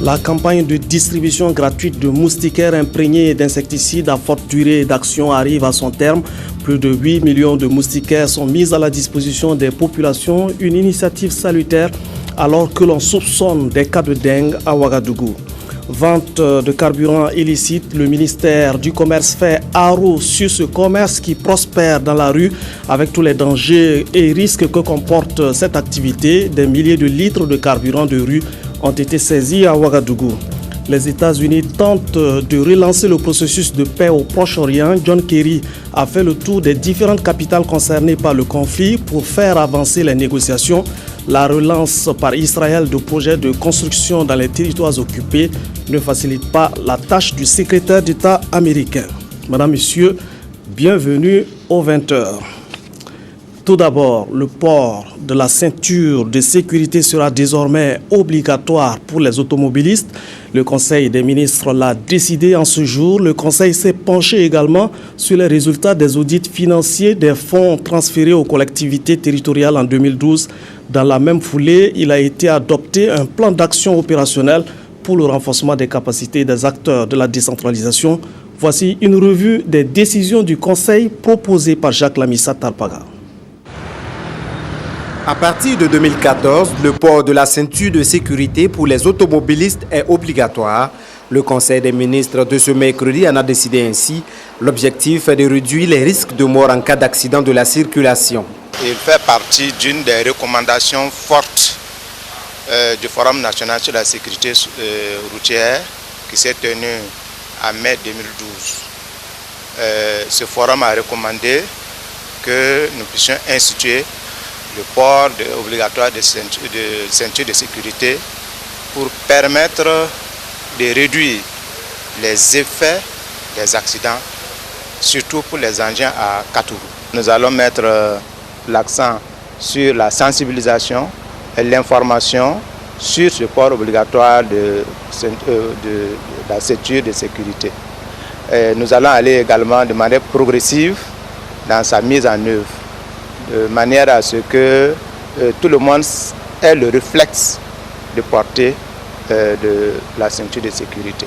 La campagne de distribution gratuite de moustiquaires imprégnés d'insecticides à forte durée d'action arrive à son terme. Plus de 8 millions de moustiquaires sont mis à la disposition des populations, une initiative salutaire alors que l'on soupçonne des cas de dengue à Ouagadougou. Vente de carburant illicite, le ministère du Commerce fait haro sur ce commerce qui prospère dans la rue avec tous les dangers et risques que comporte cette activité. Des milliers de litres de carburant de rue ont été saisis à Ouagadougou. Les États-Unis tentent de relancer le processus de paix au Proche-Orient. John Kerry a fait le tour des différentes capitales concernées par le conflit pour faire avancer les négociations. La relance par Israël de projets de construction dans les territoires occupés ne facilite pas la tâche du secrétaire d'État américain. Madame, Monsieur, bienvenue aux 20h. Tout d'abord, le port de la ceinture de sécurité sera désormais obligatoire pour les automobilistes. Le Conseil des ministres l'a décidé en ce jour. Le Conseil s'est penché également sur les résultats des audits financiers des fonds transférés aux collectivités territoriales en 2012. Dans la même foulée, il a été adopté un plan d'action opérationnel pour le renforcement des capacités des acteurs de la décentralisation. Voici une revue des décisions du Conseil proposées par Jacques Lamissa Tarpaga. À partir de 2014, le port de la ceinture de sécurité pour les automobilistes est obligatoire. Le Conseil des ministres de ce mercredi en a décidé ainsi. L'objectif est de réduire les risques de mort en cas d'accident de la circulation. Il fait partie d'une des recommandations fortes du Forum national sur la sécurité routière qui s'est tenu en mai 2012. Ce forum a recommandé que nous puissions instituer le port obligatoire de ceinture de sécurité pour permettre de réduire les effets des accidents, surtout pour les engins à 4 roues. Nous allons mettre l'accent sur la sensibilisation et l'information sur ce port obligatoire de la ceinture de sécurité. Et nous allons aller également de manière progressive dans sa mise en œuvre, de manière à ce que tout le monde ait le réflexe de porter de la ceinture de sécurité.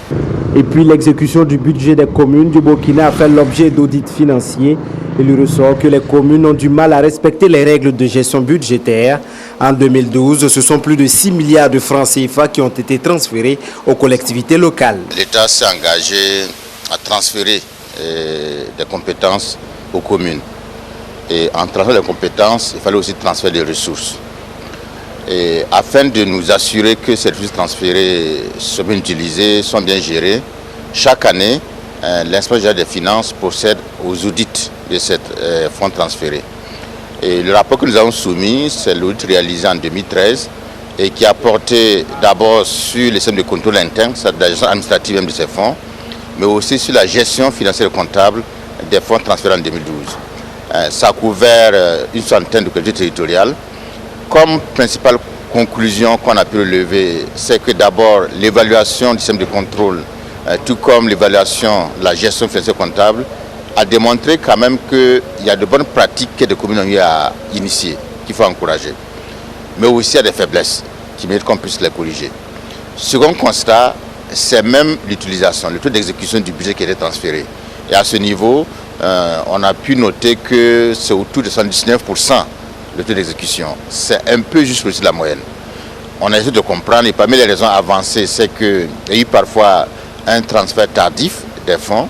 Et puis l'exécution du budget des communes du Burkina a fait l'objet d'audits financiers. Il ressort que les communes ont du mal à respecter les règles de gestion budgétaire. En 2012, ce sont plus de 6 milliards de francs CFA qui ont été transférés aux collectivités locales. L'État s'est engagé à transférer des compétences aux communes. Et en transférant les compétences, il fallait aussi transférer des ressources. Et afin de nous assurer que ces ressources transférées sont bien utilisées, sont bien gérées, chaque année, l'inspection générale des finances procède aux audits de ces fonds transférés. Et le rapport que nous avons soumis, c'est l'audit réalisé en 2013 et qui a porté d'abord sur les systèmes de contrôle interne, c'est la gestion administrative même de ces fonds, mais aussi sur la gestion financière et comptable des fonds transférés en 2012. Ça a couvert une centaine de collectivités territoriales. Comme principale conclusion qu'on a pu relever, c'est que d'abord l'évaluation du système de contrôle, tout comme l'évaluation de la gestion financière et comptable, a démontré quand même qu'il y a de bonnes pratiques que les communes ont eu à initier, qu'il faut encourager. Mais aussi il y a des faiblesses qui méritent qu'on puisse les corriger. Second constat, c'est même l'utilisation, le taux d'exécution du budget qui a été transféré. Et à ce niveau, on a pu noter que c'est autour de 79% le taux d'exécution. C'est un peu juste au-dessus de la moyenne. On a essayé de comprendre et parmi les raisons avancées, c'est qu'il y a eu parfois un transfert tardif des fonds.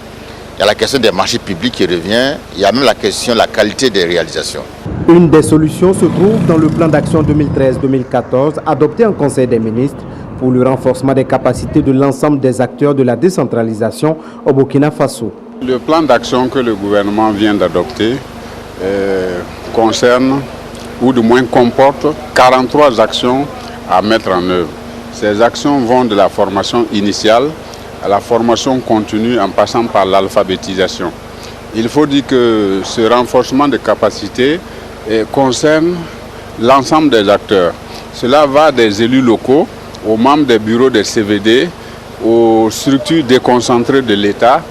Il y a la question des marchés publics qui revient. Il y a même la question de la qualité des réalisations. Une des solutions se trouve dans le plan d'action 2013-2014 adopté en Conseil des ministres pour le renforcement des capacités de l'ensemble des acteurs de la décentralisation au Burkina Faso. Le plan d'action que le gouvernement vient d'adopter concerne, ou du moins comporte, 43 actions à mettre en œuvre. Ces actions vont de la formation initiale à la formation continue en passant par l'alphabétisation. Il faut dire que ce renforcement de capacités concerne l'ensemble des acteurs. Cela va des élus locaux aux membres des bureaux des CVD, aux structures déconcentrées de l'État,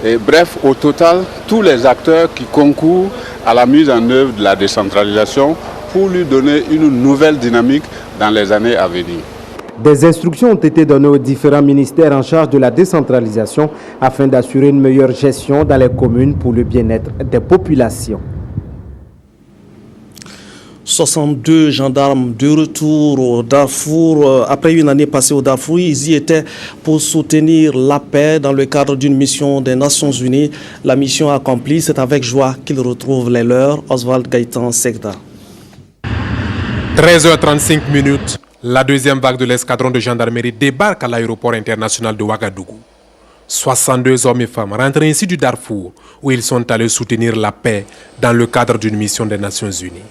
et bref, au total, tous les acteurs qui concourent à la mise en œuvre de la décentralisation pour lui donner une nouvelle dynamique dans les années à venir. Des instructions ont été données aux différents ministères en charge de la décentralisation afin d'assurer une meilleure gestion dans les communes pour le bien-être des populations. 62 gendarmes de retour au Darfour. Après une année passée au Darfour, ils y étaient pour soutenir la paix dans le cadre d'une mission des Nations Unies. La mission accomplie, c'est avec joie qu'ils retrouvent les leurs. Oswald Gaëtan Segda. 13h35, la deuxième vague de l'escadron de gendarmerie débarque à l'aéroport international de Ouagadougou. 62 hommes et femmes rentrent ainsi du Darfour, où ils sont allés soutenir la paix dans le cadre d'une mission des Nations Unies.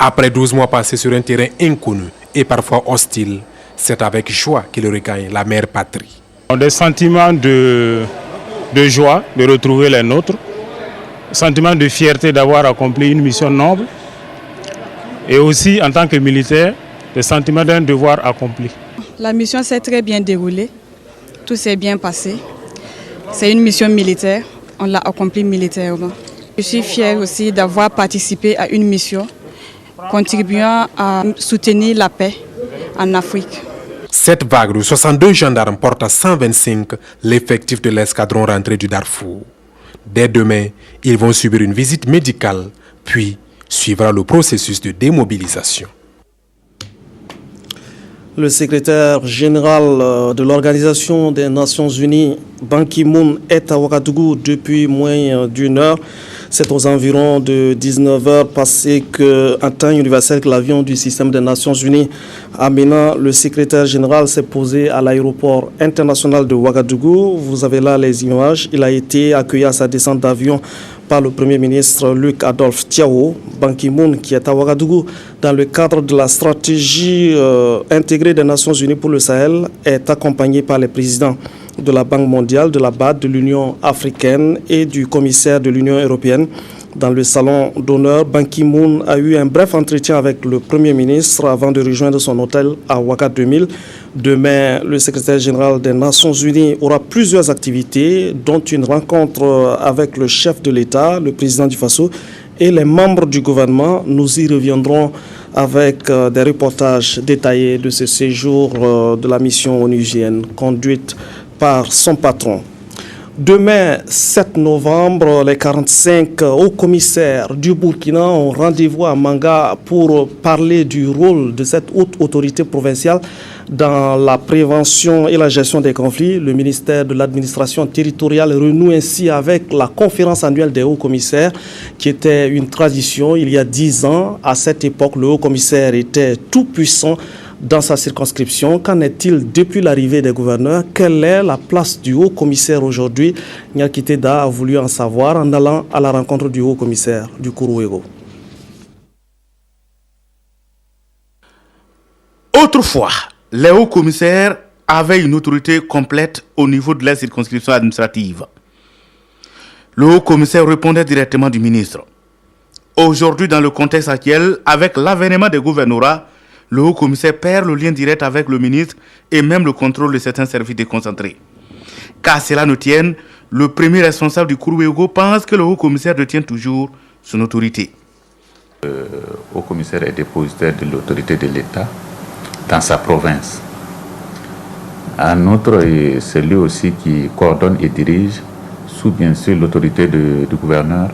Après 12 mois passés sur un terrain inconnu et parfois hostile, c'est avec joie qu'ils regagnent la mère patrie. Des sentiments de joie de retrouver les nôtres, sentiment de fierté d'avoir accompli une mission noble et aussi en tant que militaire, le sentiment d'un devoir accompli. La mission s'est très bien déroulée, tout s'est bien passé. C'est une mission militaire, on l'a accomplie militairement. Je suis fière aussi d'avoir participé à une mission contribuant à soutenir la paix en Afrique. Cette vague de 62 gendarmes porte à 125 l'effectif de l'escadron rentré du Darfour. Dès demain, ils vont subir une visite médicale, puis suivra le processus de démobilisation. Le secrétaire général de l'Organisation des Nations Unies, Ban Ki-moon, est à Ouagadougou depuis moins d'une heure. C'est aux environs de 19 heures passées qu'un temps universel que l'avion du système des Nations Unies amenant le secrétaire général s'est posé à l'aéroport international de Ouagadougou. Vous avez là les images. Il a été accueilli à sa descente d'avion par le Premier ministre Luc Adolphe Thiaw. Ban Ki-moon, qui est à Ouagadougou dans le cadre de la stratégie intégrée des Nations Unies pour le Sahel, est accompagné par les présidents de la Banque mondiale, de la BAD, de l'Union africaine et du commissaire de l'Union européenne. Dans le salon d'honneur, Ban Ki-moon a eu un bref entretien avec le Premier ministre avant de rejoindre son hôtel à Ouaga 2000. Demain, le secrétaire général des Nations Unies aura plusieurs activités, dont une rencontre avec le chef de l'État, le président du Faso, et les membres du gouvernement. Nous y reviendrons avec des reportages détaillés de ce séjour de la mission onusienne conduite par son patron. Demain, 7 novembre, les 45 hauts commissaires du Burkina ont rendez-vous à Manga pour parler du rôle de cette haute autorité provinciale dans la prévention et la gestion des conflits. Le ministère de l'administration territoriale renoue ainsi avec la conférence annuelle des hauts commissaires, qui était une tradition il y a 10 ans. À cette époque, le haut commissaire était tout puissant dans sa circonscription. Qu'en est-il depuis l'arrivée des gouverneurs? Quelle est la place du haut-commissaire aujourd'hui? Nyakite Da a voulu en savoir en allant à la rencontre du haut-commissaire du Kourouégo. Autrefois, les hauts-commissaires avaient une autorité complète au niveau de la circonscription administrative. Le haut-commissaire répondait directement du ministre. Aujourd'hui, dans le contexte actuel, avec l'avènement des gouvernorats, le haut-commissaire perd le lien direct avec le ministre et même le contrôle de certains services déconcentrés. Qu'à cela ne tienne, le premier responsable du Kourouégo pense que le haut-commissaire détient toujours son autorité. Le haut-commissaire est dépositaire de l'autorité de l'État dans sa province. En outre, c'est lui aussi qui coordonne et dirige, sous bien sûr l'autorité du gouverneur,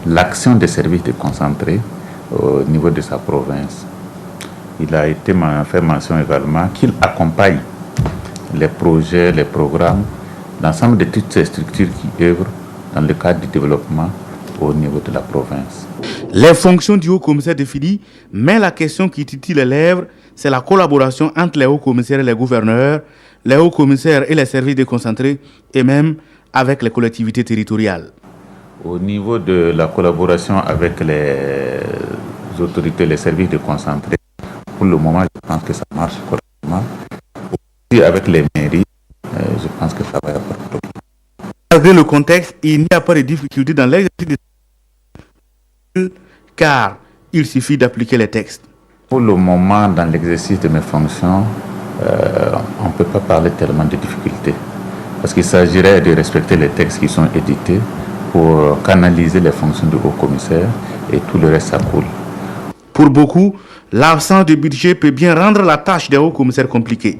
l'action des services déconcentrés au niveau de sa province. Il a été fait mention également qu'il accompagne les projets, les programmes, l'ensemble de toutes ces structures qui œuvrent dans le cadre du développement au niveau de la province. Les fonctions du haut-commissaire définies, mais la question qui titille les lèvres, c'est la collaboration entre les hauts-commissaires et les gouverneurs, les hauts-commissaires et les services déconcentrés, et même avec les collectivités territoriales. Au niveau de la collaboration avec les autorités, les services déconcentrés, pour le moment, je pense que ça marche correctement. Aussi avec les mairies, je pense que ça va y avoir problème. Malgré le contexte, il n'y a pas de difficulté dans l'exercice des car il suffit d'appliquer les textes. Pour le moment, dans l'exercice de mes fonctions, on ne peut pas parler tellement de difficultés. Parce qu'il s'agirait de respecter les textes qui sont édités pour canaliser les fonctions du haut-commissaire et tout le reste, ça coule. Pour beaucoup, l'absence de budget peut bien rendre la tâche des hauts-commissaires compliquée.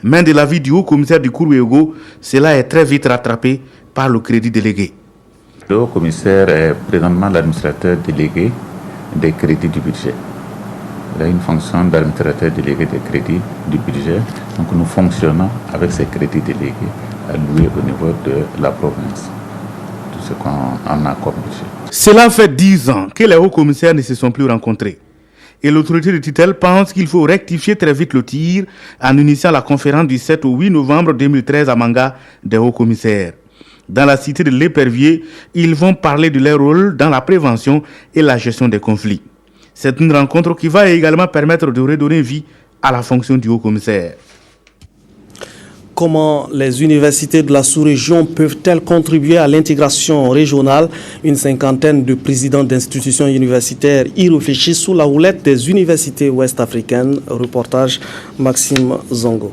Mais de l'avis du haut-commissaire du Kourouégo, cela est très vite rattrapé par le crédit délégué. Le haut-commissaire est présentement l'administrateur délégué des crédits du budget. Il a une fonction d'administrateur délégué des crédits du budget. Donc nous fonctionnons avec ces crédits délégués alloués au niveau de la province. Tout ce qu'on a comme budget. Cela fait 10 ans que les hauts-commissaires ne se sont plus rencontrés. Et l'autorité de tutelle pense qu'il faut rectifier très vite le tir en initiant la conférence du 7 au 8 novembre 2013 à Manga des hauts-commissaires. Dans la cité de l'Épervier, ils vont parler de leur rôle dans la prévention et la gestion des conflits. C'est une rencontre qui va également permettre de redonner vie à la fonction du haut-commissaire. Comment les universités de la sous-région peuvent-elles contribuer à l'intégration régionale? Une cinquantaine de présidents d'institutions universitaires y réfléchissent sous la houlette des universités ouest-africaines. Reportage Maxime Zongo.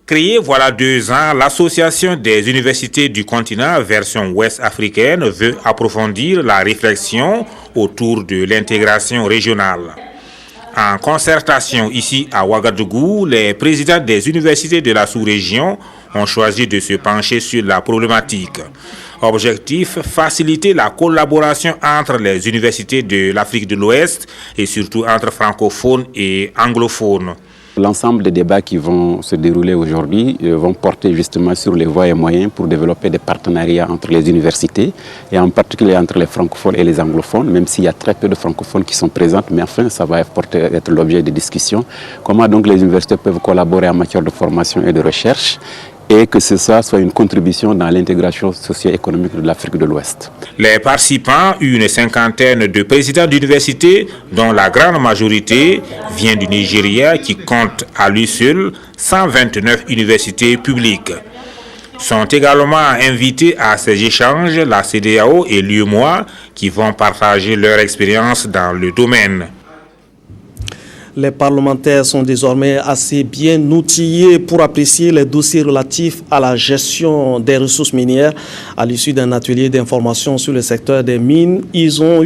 Créée voilà 2 ans, l'Association des universités du continent version ouest-africaine veut approfondir la réflexion autour de l'intégration régionale. En concertation ici à Ouagadougou, les présidents des universités de la sous-région ont choisi de se pencher sur la problématique. Objectif, faciliter la collaboration entre les universités de l'Afrique de l'Ouest et surtout entre francophones et anglophones. L'ensemble des débats qui vont se dérouler aujourd'hui vont porter justement sur les voies et moyens pour développer des partenariats entre les universités et en particulier entre les francophones et les anglophones, même s'il y a très peu de francophones qui sont présents, mais enfin ça va être l'objet des discussions. Comment donc les universités peuvent collaborer en matière de formation et de recherche et que ce soit une contribution dans l'intégration socio-économique de l'Afrique de l'Ouest. Les participants, une cinquantaine de présidents d'universités, dont la grande majorité vient du Nigeria, qui compte à lui seul 129 universités publiques. Sont également invités à ces échanges la CEDEAO et l'UEMOA, qui vont partager leur expérience dans le domaine. Les parlementaires sont désormais assez bien outillés pour apprécier les dossiers relatifs à la gestion des ressources minières. À l'issue d'un atelier d'information sur le secteur des mines, ils ont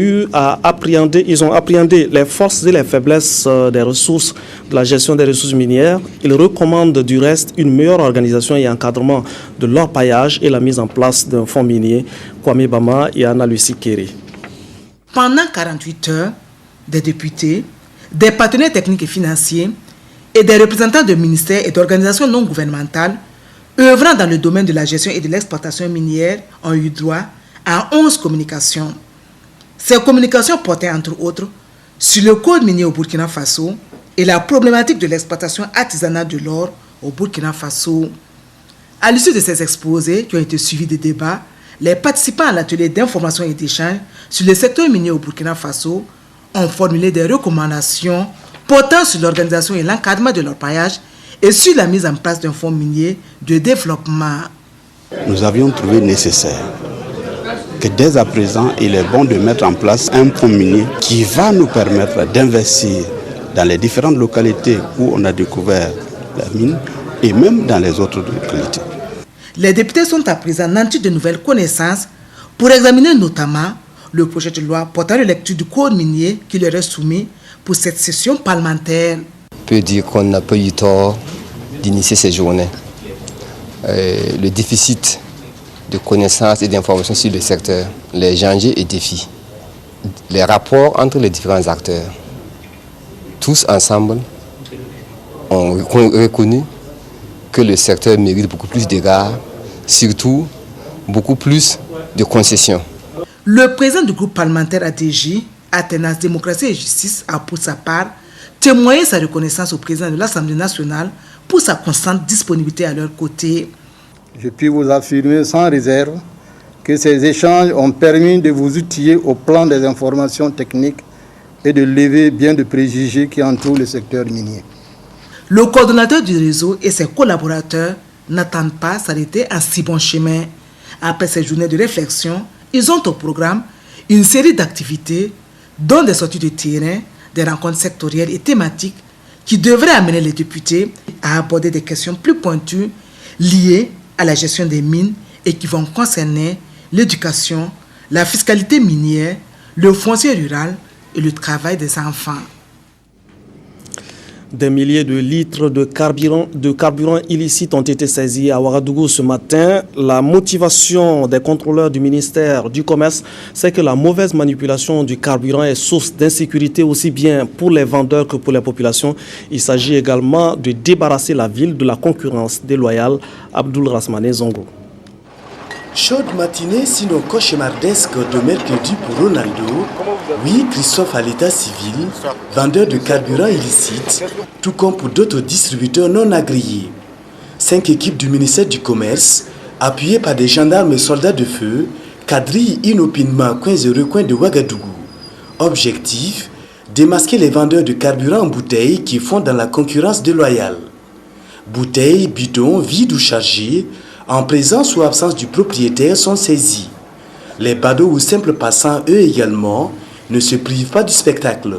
appréhendé les forces et les faiblesses des ressources, de la gestion des ressources minières. Ils recommandent du reste une meilleure organisation et encadrement de l'orpaillage et la mise en place d'un fonds minier. Kwame Bama et Anna Lucie Kéré. Pendant 48 heures, des députés, des partenaires techniques et financiers et des représentants de ministères et d'organisations non gouvernementales œuvrant dans le domaine de la gestion et de l'exploitation minière ont eu droit à 11 communications. Ces communications portaient entre autres sur le code minier au Burkina Faso et la problématique de l'exploitation artisanale de l'or au Burkina Faso. À l'issue de ces exposés qui ont été suivis de débats, les participants à l'atelier d'information et d'échange sur le secteur minier au Burkina Faso ont formulé des recommandations portant sur l'organisation et l'encadrement de l'orpaillage et sur la mise en place d'un fonds minier de développement. Nous avions trouvé nécessaire que dès à présent, il est bon de mettre en place un fonds minier qui va nous permettre d'investir dans les différentes localités où on a découvert la mine et même dans les autres localités. Les députés sont à présent nantis de nouvelles connaissances pour examiner notamment le projet de loi portant la lecture du code minier qui leur est soumis pour cette session parlementaire. On peut dire qu'on n'a pas eu tort d'initier ces journées. Le déficit de connaissances et d'informations sur le secteur, les dangers et défis, les rapports entre les différents acteurs, tous ensemble ont reconnu que le secteur mérite beaucoup plus d'égards, surtout beaucoup plus de concessions. Le président du groupe parlementaire ADJ, Athénas Démocratie et Justice, a pour sa part témoigné sa reconnaissance au président de l'Assemblée nationale pour sa constante disponibilité à leur côté. Je puis vous affirmer sans réserve que ces échanges ont permis de vous outiller au plan des informations techniques et de lever bien de préjugés qui entourent le secteur minier. Le coordonnateur du réseau et ses collaborateurs n'attendent pas s'arrêter en si bon chemin. Après ces journées de réflexion, ils ont au programme une série d'activités, dont des sorties de terrain, des rencontres sectorielles et thématiques qui devraient amener les députés à aborder des questions plus pointues liées à la gestion des mines et qui vont concerner l'éducation, la fiscalité minière, le foncier rural et le travail des enfants. Des milliers de litres de carburant illicite ont été saisis à Ouagadougou ce matin. La motivation des contrôleurs du ministère du Commerce, c'est que la mauvaise manipulation du carburant est source d'insécurité aussi bien pour les vendeurs que pour les populations. Il s'agit également de débarrasser la ville de la concurrence déloyale. Abdoul Rasmane Zongo. Chaude matinée, sinon cauchemardesque de mercredi pour Ronaldo. Oui, Christophe à l'état civil, vendeur de carburant illicite, tout comme pour d'autres distributeurs non agréés. 5 équipes du ministère du Commerce, appuyées par des gendarmes et soldats de feu, quadrillent inopinément coins et recoins de Ouagadougou. Objectif, démasquer les vendeurs de carburant en bouteilles qui font dans la concurrence déloyale. Bouteilles, bidons, vides ou chargés, en présence ou absence du propriétaire, sont saisis. Les badauds ou simples passants, eux également, ne se privent pas du spectacle.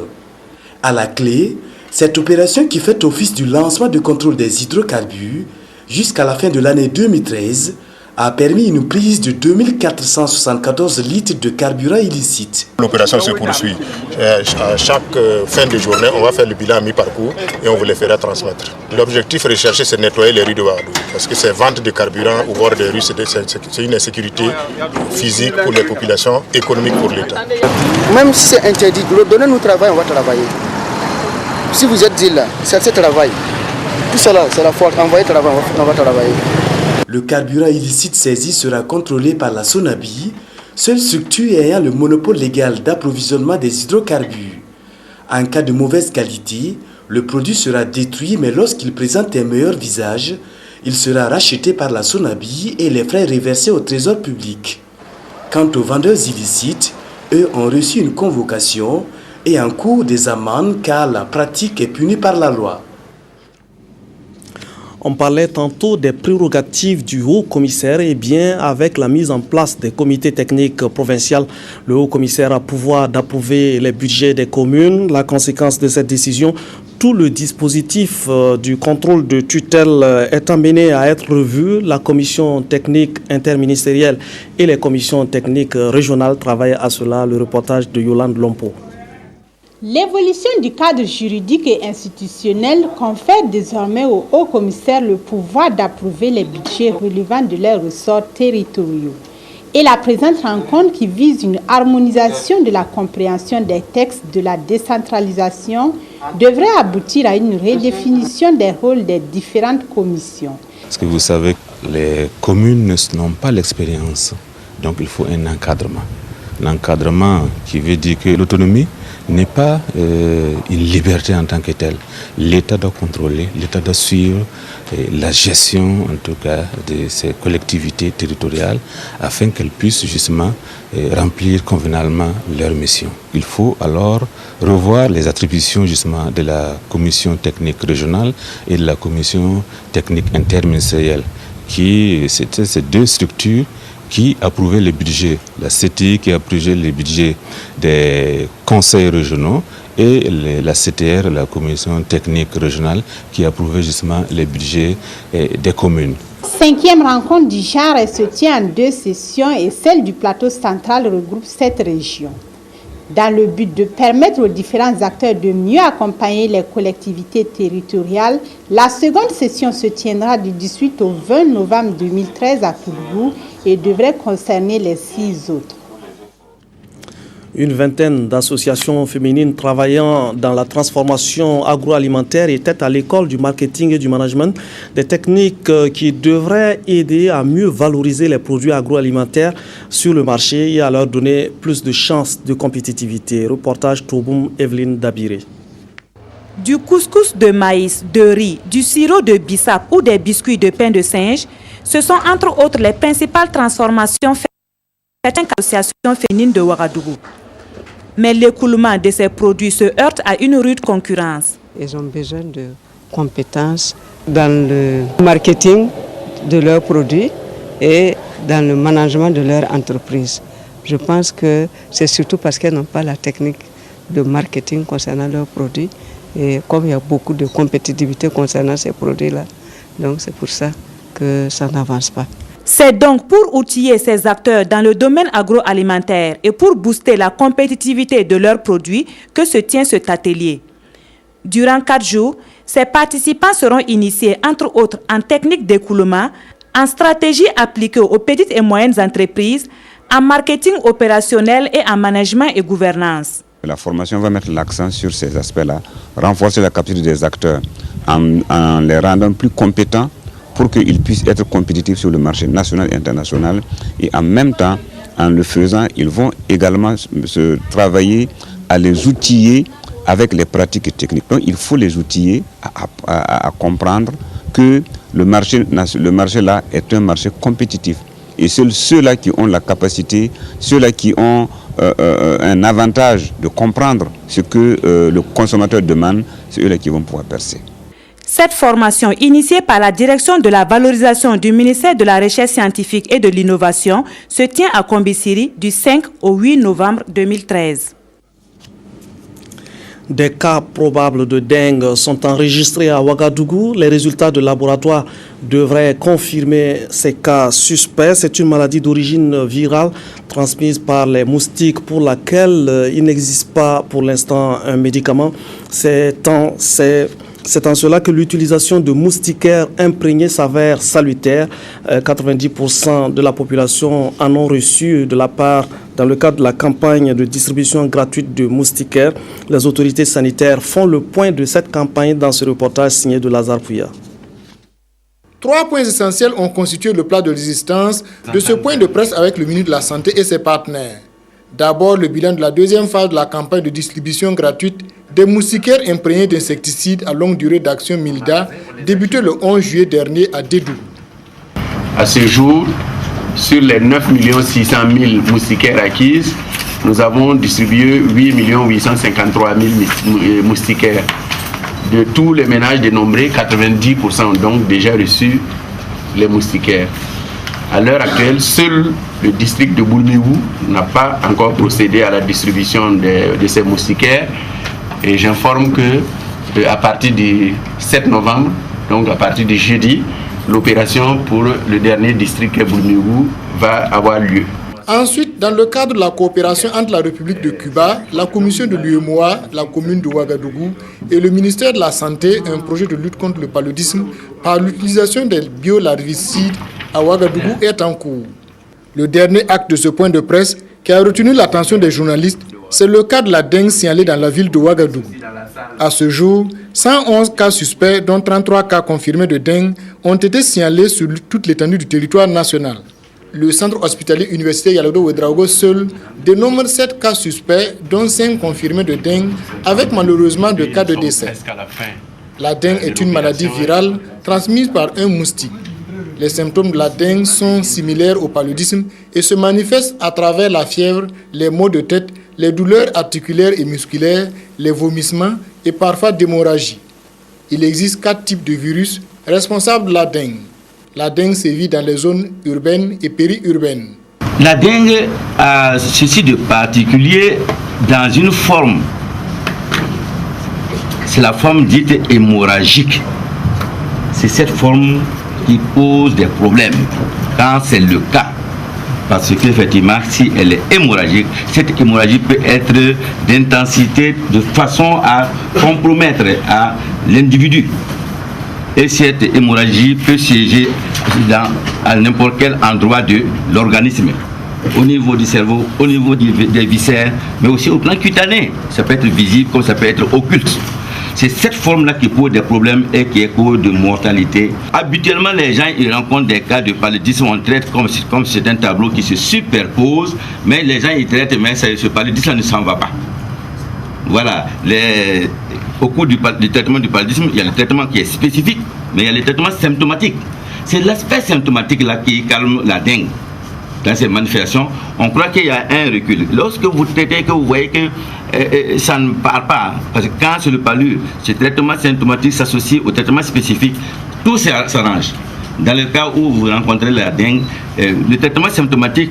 À la clé, cette opération qui fait office du lancement de contrôle des hydrocarbures jusqu'à la fin de l'année 2013 a permis une prise de 2474 litres de carburant illicite. L'opération se poursuit. À chaque fin de journée, on va faire le bilan à mi-parcours et on vous les fera transmettre. L'objectif recherché, c'est de nettoyer les rues de Ouagadougou. Parce que ces ventes de carburant au bord des rues, c'est une insécurité physique pour les populations, économique pour l'État. Même si c'est interdit, donnez-nous travail, on va travailler. Si vous êtes dit là, cherchez travail. Tout cela, c'est la force. Envoyez travail, on va travailler. Le carburant illicite saisi sera contrôlé par la SONABI, seule structure ayant le monopole légal d'approvisionnement des hydrocarbures. En cas de mauvaise qualité, le produit sera détruit, mais lorsqu'il présente un meilleur visage, il sera racheté par la SONABI et les frais reversés au trésor public. Quant aux vendeurs illicites, eux ont reçu une convocation et encourent des amendes car la pratique est punie par la loi. On parlait tantôt des prérogatives du haut-commissaire et bien avec la mise en place des comités techniques provinciaux, le haut-commissaire a pouvoir d'approuver les budgets des communes. La conséquence de cette décision, tout le dispositif du contrôle de tutelle est amené à être revu. La commission technique interministérielle et les commissions techniques régionales travaillent à cela. Le reportage de Yolande Lompo. L'évolution du cadre juridique et institutionnel confère désormais au haut-commissaire le pouvoir d'approuver les budgets relevant de leurs ressorts territoriaux. Et la présente rencontre qui vise une harmonisation de la compréhension des textes de la décentralisation devrait aboutir à une redéfinition des rôles des différentes commissions. Parce que vous savez, les communes n'ont pas l'expérience, donc il faut un encadrement. L'encadrement qui veut dire que l'autonomie n'est pas une liberté en tant que telle. L'État doit contrôler, l'État doit suivre la gestion, en tout cas, de ces collectivités territoriales afin qu'elles puissent justement remplir convenablement leur mission. Il faut alors revoir les attributions justement de la commission technique régionale et de la commission technique interministérielle, qui c'était ces deux structures qui approuvait les budgets, la CTI qui approuvait les budgets des conseils régionaux et la CTR, la commission technique régionale, qui approuvait justement les budgets des communes. 5e rencontre du genre se tient en 2 sessions et celle du plateau central regroupe 7 régions. Dans le but de permettre aux différents acteurs de mieux accompagner les collectivités territoriales, la seconde session se tiendra du 18 au 20 novembre 2013 à Kourou et devrait concerner les 6 autres. Une vingtaine d'associations féminines travaillant dans la transformation agroalimentaire étaient à l'école du marketing et du management, des techniques qui devraient aider à mieux valoriser les produits agroalimentaires sur le marché et à leur donner plus de chances de compétitivité. Reportage Touboum Evelyne Dabiré. Du couscous de maïs, de riz, du sirop de bissap ou des biscuits de pain de singe, ce sont entre autres les principales transformations faites certaines associations féminines de Ouagadougou. Mais l'écoulement de ces produits se heurte à une rude concurrence. Ils ont besoin de compétences dans le marketing de leurs produits et dans le management de leur entreprise. Je pense que c'est surtout parce qu'elles n'ont pas la technique de marketing concernant leurs produits. Et comme il y a beaucoup de compétitivité concernant ces produits-là, donc c'est pour ça que ça n'avance pas. C'est donc pour outiller ces acteurs dans le domaine agroalimentaire et pour booster la compétitivité de leurs produits que se tient cet atelier. Durant 4 jours, ces participants seront initiés, entre autres, en technique d'écoulement, en stratégie appliquée aux petites et moyennes entreprises, en marketing opérationnel et en management et gouvernance. La formation va mettre l'accent sur ces aspects-là, renforcer la capacité des acteurs en les rendant plus compétents pour qu'ils puissent être compétitifs sur le marché national et international. Et en même temps, en le faisant, ils vont également se travailler à les outiller avec les pratiques techniques. Donc il faut les outiller à comprendre que le marché là est un marché compétitif. Et ceux-là qui ont la capacité, ceux-là qui ont un avantage de comprendre ce que le consommateur demande, c'est eux-là qui vont pouvoir percer. Cette formation, initiée par la direction de la valorisation du ministère de la Recherche scientifique et de l'Innovation, se tient à Kombisiri du 5 au 8 novembre 2013. Des cas probables de dengue sont enregistrés à Ouagadougou. Les résultats de laboratoire devraient confirmer ces cas suspects. C'est une maladie d'origine virale transmise par les moustiques pour laquelle il n'existe pas pour l'instant un médicament. C'est en cela que l'utilisation de moustiquaires imprégnés s'avère salutaire. 90% de la population en ont reçu de la part, dans le cadre de la campagne de distribution gratuite de moustiquaires. Les autorités sanitaires font le point de cette campagne dans ce reportage signé de Lazare Pouya. 3 points essentiels ont constitué le plat de résistance de ce point de presse avec le ministre de la Santé et ses partenaires. D'abord, le bilan de la deuxième phase de la campagne de distribution gratuite des moustiquaires imprégnés d'insecticides à longue durée d'action Milda, débutée le 11 juillet dernier à Dédou. À ce jour, sur les 9 600 000 moustiquaires acquises, nous avons distribué 8 853 000 moustiquaires. De tous les ménages dénombrés, 90% ont donc déjà reçu les moustiquaires. À l'heure actuelle, seul le district de Boulmibou n'a pas encore procédé à la distribution de ces moustiquaires. Et j'informe que à partir du 7 novembre, donc à partir du jeudi, l'opération pour le dernier district qui est Boulmibou va avoir lieu. Ensuite, dans le cadre de la coopération entre la République de Cuba, la commission de l'UEMOA, la commune de Ouagadougou et le ministère de la Santé, un projet de lutte contre le paludisme par l'utilisation des biolarvicides à Ouagadougou est en cours. Le dernier acte de ce point de presse qui a retenu l'attention des journalistes, c'est le cas de la dengue signalée dans la ville de Ouagadougou. À ce jour, 111 cas suspects, dont 33 cas confirmés de dengue, ont été signalés sur toute l'étendue du territoire national. Le centre hospitalier universitaire Yalodo Ouedraogo seul dénombre 7 cas suspects, dont 5 confirmés de dengue, avec malheureusement 2 cas de décès. La dengue est une maladie virale transmise par un moustique. Les symptômes de la dengue sont similaires au paludisme et se manifestent à travers la fièvre, les maux de tête, les douleurs articulaires et musculaires, les vomissements et parfois d'hémorragie. Il existe 4 types de virus responsables de la dengue. La dengue sévit dans les zones urbaines et périurbaines. La dengue a ceci de particulier dans une forme. C'est la forme dite hémorragique. C'est cette forme qui pose des problèmes quand c'est le cas. Parce qu'effectivement, si elle est hémorragique, cette hémorragie peut être d'intensité de façon à compromettre à l'individu. Et cette hémorragie peut siéger à n'importe quel endroit de l'organisme. Au niveau du cerveau, au niveau des viscères, mais aussi au plan cutané. Ça peut être visible comme ça peut être occulte. C'est cette forme-là qui pose des problèmes et qui est cause de mortalité. Habituellement, les gens ils rencontrent des cas de paludisme, on traite comme c'est un tableau qui se superpose, mais les gens ils traitent, mais ce paludisme ne s'en va pas. Voilà. Au cours du traitement du paludisme, il y a le traitement qui est spécifique, mais il y a le traitement symptomatique. C'est l'aspect symptomatique là qui calme la dengue. dans ces manifestations, on croit qu'il y a un recul. Lorsque vous traitez, que vous voyez que ça ne parle pas, parce que quand c'est le palu, ce traitement symptomatique s'associe au traitement spécifique, tout s'arrange. Dans le cas où vous rencontrez la dengue, le traitement symptomatique,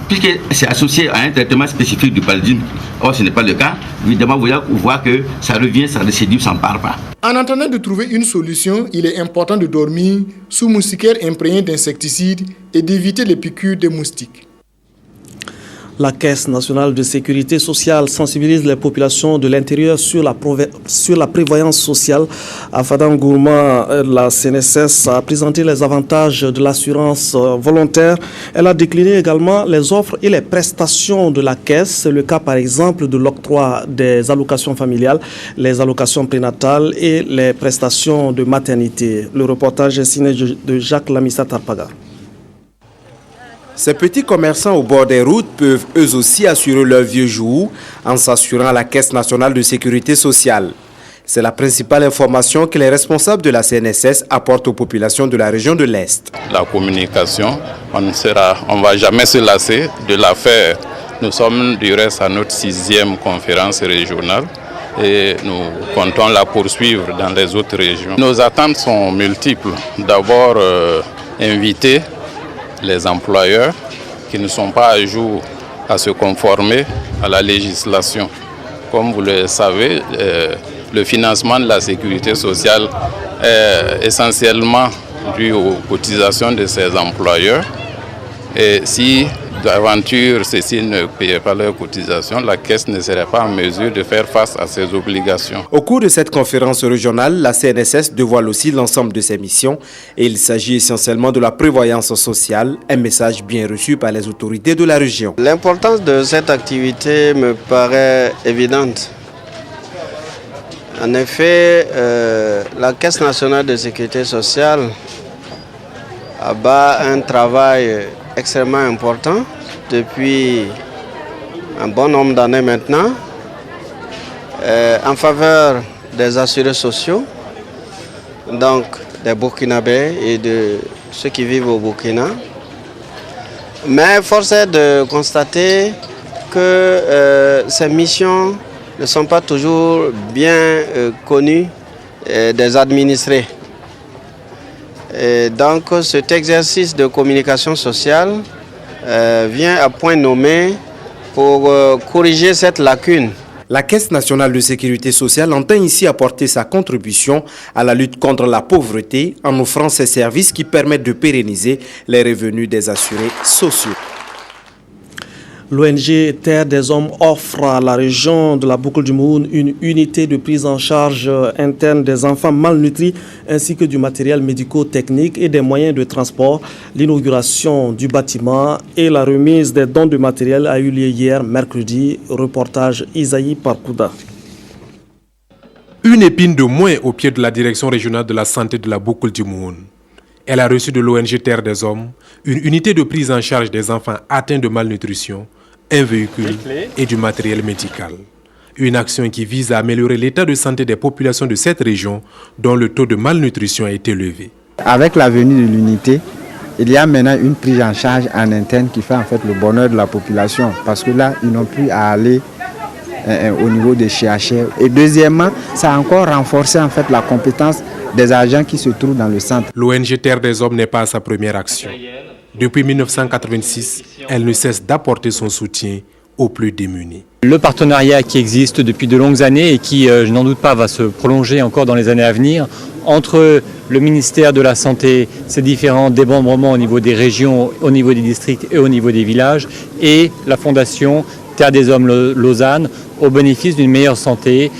puisque c'est associé à un traitement spécifique du paludisme, or ce n'est pas le cas, évidemment vous voyez que ça revient, ça récidive, ça ne part pas. En attendant de trouver une solution, il est important de dormir sous moustiquaires imprégnés d'insecticides et d'éviter les piqûres des moustiques. La Caisse nationale de sécurité sociale sensibilise les populations de l'intérieur sur la prévoyance sociale. À Fadam Gourma, la CNSS a présenté les avantages de l'assurance volontaire. Elle a décliné également les offres et les prestations de la Caisse. C'est le cas par exemple de l'octroi des allocations familiales, les allocations prénatales et les prestations de maternité. Le reportage est signé de Jacques Lamissa Tarpaga. Ces petits commerçants au bord des routes peuvent eux aussi assurer leur vieux jour en s'assurant à la Caisse nationale de sécurité sociale. C'est la principale information que les responsables de la CNSS apportent aux populations de la région de l'Est. La communication, on ne va jamais se lasser de la faire. Nous sommes du reste à notre 6e conférence régionale et nous comptons la poursuivre dans les autres régions. Nos attentes sont multiples. D'abord, inviter les employeurs qui ne sont pas à jour à se conformer à la législation. Comme vous le savez, le financement de la sécurité sociale est essentiellement dû aux cotisations de ces employeurs. Et si d'aventure ceux-ci ne payaient pas leurs cotisations, la Caisse ne serait pas en mesure de faire face à ses obligations. Au cours de cette conférence régionale, la CNSS dévoile aussi l'ensemble de ses missions et il s'agit essentiellement de la prévoyance sociale, un message bien reçu par les autorités de la région. L'importance de cette activité me paraît évidente. En effet, la Caisse nationale de sécurité sociale abat un travail extrêmement important depuis un bon nombre d'années maintenant en faveur des assurés sociaux, donc des Burkinabés et de ceux qui vivent au Burkina. Mais force est de constater que ces missions ne sont pas toujours bien connues des administrés. Et donc cet exercice de communication sociale vient à point nommé pour corriger cette lacune. La Caisse nationale de sécurité sociale entend ici apporter sa contribution à la lutte contre la pauvreté en offrant ces services qui permettent de pérenniser les revenus des assurés sociaux. L'ONG Terre des Hommes offre à la région de la Boucle du Mouhoun une unité de prise en charge interne des enfants malnutris ainsi que du matériel médico-technique et des moyens de transport. L'inauguration du bâtiment et la remise des dons de matériel a eu lieu hier, mercredi. Reportage Isaïe Parkouda. Une épine de moins au pied de la direction régionale de la santé de la Boucle du Mouhoun. Elle a reçu de l'ONG Terre des Hommes une unité de prise en charge des enfants atteints de malnutrition, un véhicule et du matériel médical. Une action qui vise à améliorer l'état de santé des populations de cette région dont le taux de malnutrition est élevé. Avec la venue de l'unité, il y a maintenant une prise en charge en interne qui fait en fait le bonheur de la population parce que là, ils n'ont plus à aller au niveau des CHR. Et deuxièmement, ça a encore renforcé en fait la compétence des agents qui se trouvent dans le centre. L'ONG Terre des Hommes n'est pas à sa première action. Depuis 1986, elle ne cesse d'apporter son soutien aux plus démunis. Le partenariat qui existe depuis de longues années et qui, je n'en doute pas, va se prolonger encore dans les années à venir, entre le ministère de la Santé, ses différents démembrements au niveau des régions, au niveau des districts et au niveau des villages, et la Fondation Terre des Hommes Lausanne, au bénéfice d'une meilleure santé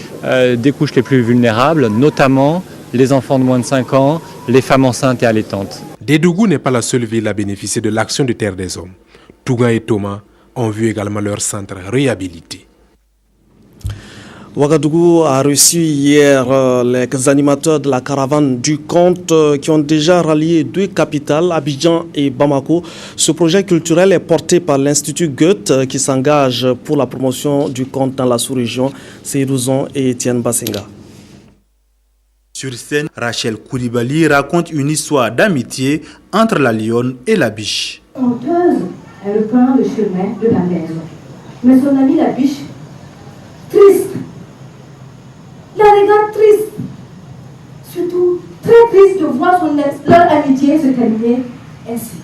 des couches les plus vulnérables, notamment les enfants de moins de 5 ans, les femmes enceintes et allaitantes. Dédougou n'est pas la seule ville à bénéficier de l'action de Terre des Hommes. Tougan et Thomas ont vu également leur centre réhabilité. Ouagadougou a reçu hier les animateurs de la caravane du conte qui ont déjà rallié 2 capitales, Abidjan et Bamako. Ce projet culturel est porté par l'Institut Goethe qui s'engage pour la promotion du conte dans la sous-région. Seydouzon et Etienne Basenga. Sur scène, Rachel Koulibaly raconte une histoire d'amitié entre la lionne et la biche. Conteuse Elle reprend le chemin de la maison. Mais son ami la biche, triste, la regarde triste, surtout très triste de voir leur amitié se terminer ainsi.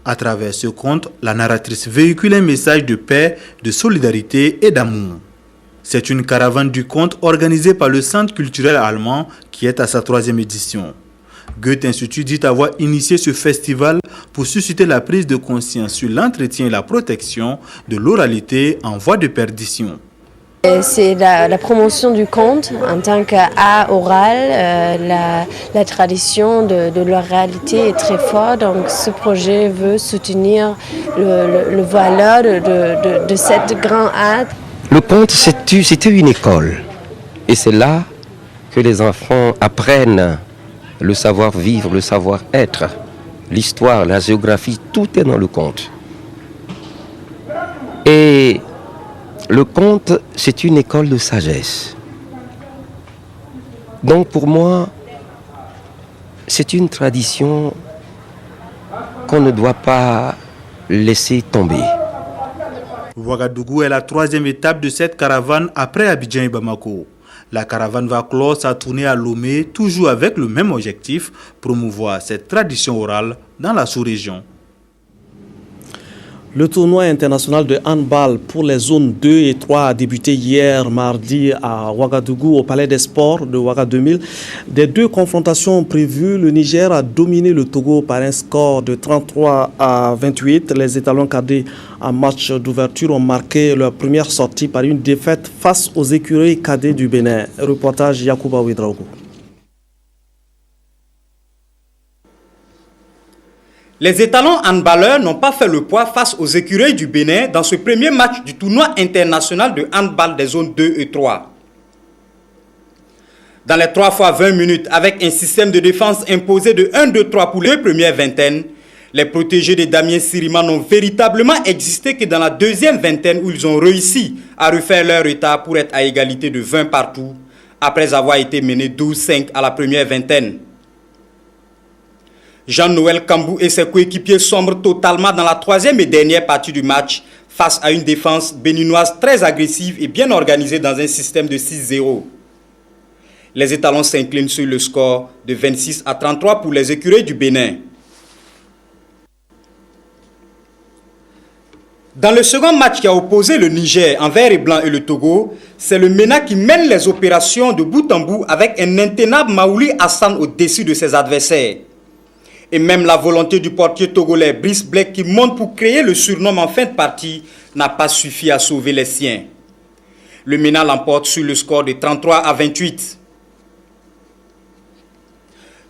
À travers ce conte, la narratrice véhicule un message de paix, de solidarité et d'amour. C'est une caravane du conte organisée par le Centre culturel allemand qui est à sa 3e édition. Goethe Institut dit avoir initié ce festival pour susciter la prise de conscience sur l'entretien et la protection de l'oralité en voie de perdition. C'est la promotion du conte en tant qu'art oral. La tradition de l'oralité est très forte, donc ce projet veut soutenir le valeur de cette grande art. Le conte, c'était une école. Et c'est là que les enfants apprennent le savoir-vivre, le savoir-être, l'histoire, la géographie, tout est dans le conte. Et le conte, c'est une école de sagesse. Donc pour moi, c'est une tradition qu'on ne doit pas laisser tomber. Ouagadougou est la 3e étape de cette caravane après Abidjan et Bamako. La caravane va clore sa tournée à Lomé, toujours avec le même objectif, promouvoir cette tradition orale dans la sous-région. Le tournoi international de handball pour les zones 2 et 3 a débuté hier mardi à Ouagadougou au Palais des Sports de Ouaga 2000. Des 2 confrontations prévues, le Niger a dominé le Togo par un score de 33 à 28. Les étalons cadets en match d'ouverture ont marqué leur première sortie par une défaite face aux écureuils cadets du Bénin. Reportage Yacouba Ouedraogo. Les étalons handballeurs n'ont pas fait le poids face aux écureuils du Bénin dans ce premier match du tournoi international de handball des zones 2 et 3. Dans les 3 fois 20 minutes, avec un système de défense imposé de 1-2-3 pour les premières vingtaines, les protégés de Damien Sirima n'ont véritablement existé que dans la deuxième vingtaine où ils ont réussi à refaire leur retard pour être à égalité de 20 partout, après avoir été menés 12-5 à la première vingtaine. Jean-Noël Kambou et ses coéquipiers sombrent totalement dans la 3e et dernière partie du match face à une défense béninoise très agressive et bien organisée dans un système de 6-0. Les étalons s'inclinent sur le score de 26 à 33 pour les écureuils du Bénin. Dans le second match qui a opposé le Niger en vert et blanc et le Togo, c'est le MENA qui mène les opérations de bout en bout avec un intenable Maouli Hassan au-dessus de ses adversaires. Et même la volonté du portier togolais Brice Black qui monte pour créer le surnom en fin de partie n'a pas suffi à sauver les siens. Le MENA l'emporte sur le score de 33 à 28.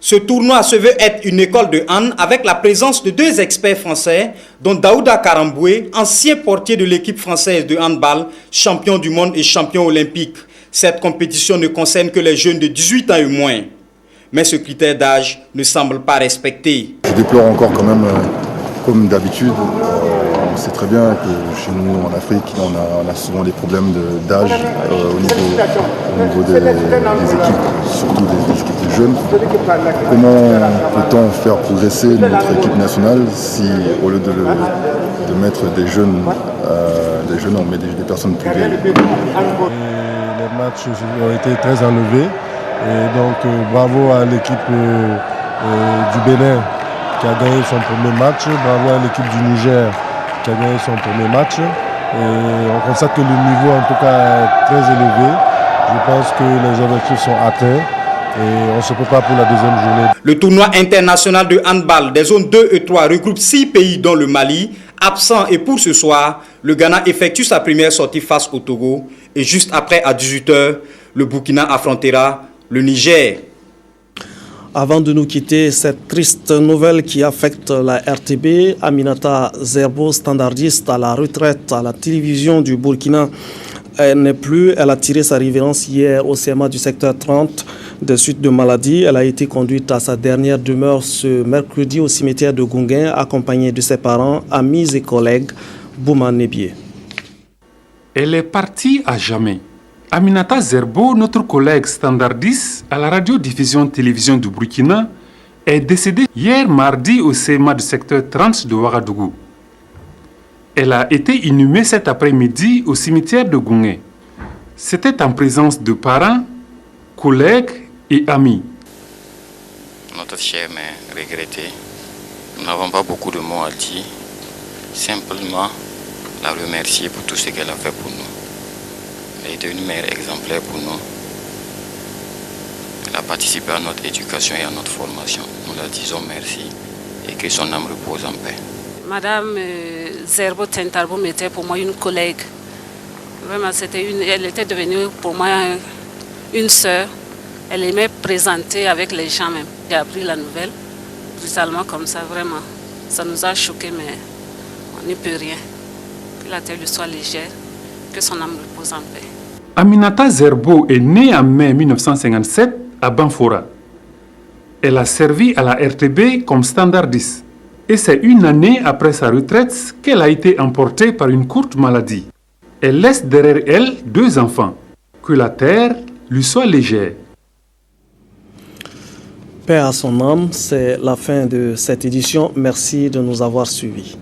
Ce tournoi se veut être une école de hand avec la présence de 2 experts français, dont Daouda Karamboué, ancien portier de l'équipe française de handball, champion du monde et champion olympique. Cette compétition ne concerne que les jeunes de 18 ans et moins. Mais ce critère d'âge ne semble pas respecté. Je déplore encore quand même, comme d'habitude, on sait très bien que chez nous en Afrique, on a souvent des problèmes d'âge au niveau des équipes, surtout des équipes jeunes. Comment peut-on faire progresser notre équipe nationale si au lieu de mettre des jeunes, on met des personnes plus vieilles? Les matchs ont été très enlevés. Et donc bravo à l'équipe du Bénin qui a gagné son premier match, bravo à l'équipe du Niger qui a gagné son premier match. Et on constate que le niveau en tout cas est très élevé. Je pense que les objectifs sont atteints et on se prépare pour la deuxième journée. Le tournoi international de handball des zones 2 et 3 regroupe 6 pays dont le Mali. Absent et pour ce soir, le Ghana effectue sa première sortie face au Togo. Et juste après à 18h, le Burkina affrontera le Niger. Avant de nous quitter, cette triste nouvelle qui affecte la RTB, Aminata Zerbo, standardiste à la retraite à la télévision du Burkina, elle n'est plus. Elle a tiré sa révérence hier au CMA du secteur 30 des suites de maladie. Elle a été conduite à sa dernière demeure ce mercredi au cimetière de Gunguin, accompagnée de ses parents, amis et collègues. Bouma Nebié. Elle est partie à jamais. Aminata Zerbo, notre collègue standardiste à la radio-diffusion télévision du Burkina, est décédée hier mardi au CMA du secteur 30 de Ouagadougou. Elle a été inhumée cet après-midi au cimetière de Goungé. C'était en présence de parents, collègues et amis. Notre chère mère regrettée, nous n'avons pas beaucoup de mots à dire, simplement la remercier pour tout ce qu'elle a fait pour nous. Elle a été une mère exemplaire pour nous. Elle a participé à notre éducation et à notre formation. Nous la disons merci et que son âme repose en paix. Madame Zerbo Tentarbo était pour moi une collègue. Vraiment, elle était devenue pour moi une sœur. Elle aimait présenter avec les gens même. J'ai appris la nouvelle brutalement comme ça, vraiment. Ça nous a choqués, mais on n'y peut rien. Que la terre lui soit légère, que son âme repose en paix. Aminata Zerbo est née en mai 1957 à Banfora. Elle a servi à la RTB comme standardiste. Et c'est une année après sa retraite qu'elle a été emportée par une courte maladie. Elle laisse derrière elle 2 enfants. Que la terre lui soit légère. Paix à son âme, c'est la fin de cette édition. Merci de nous avoir suivis.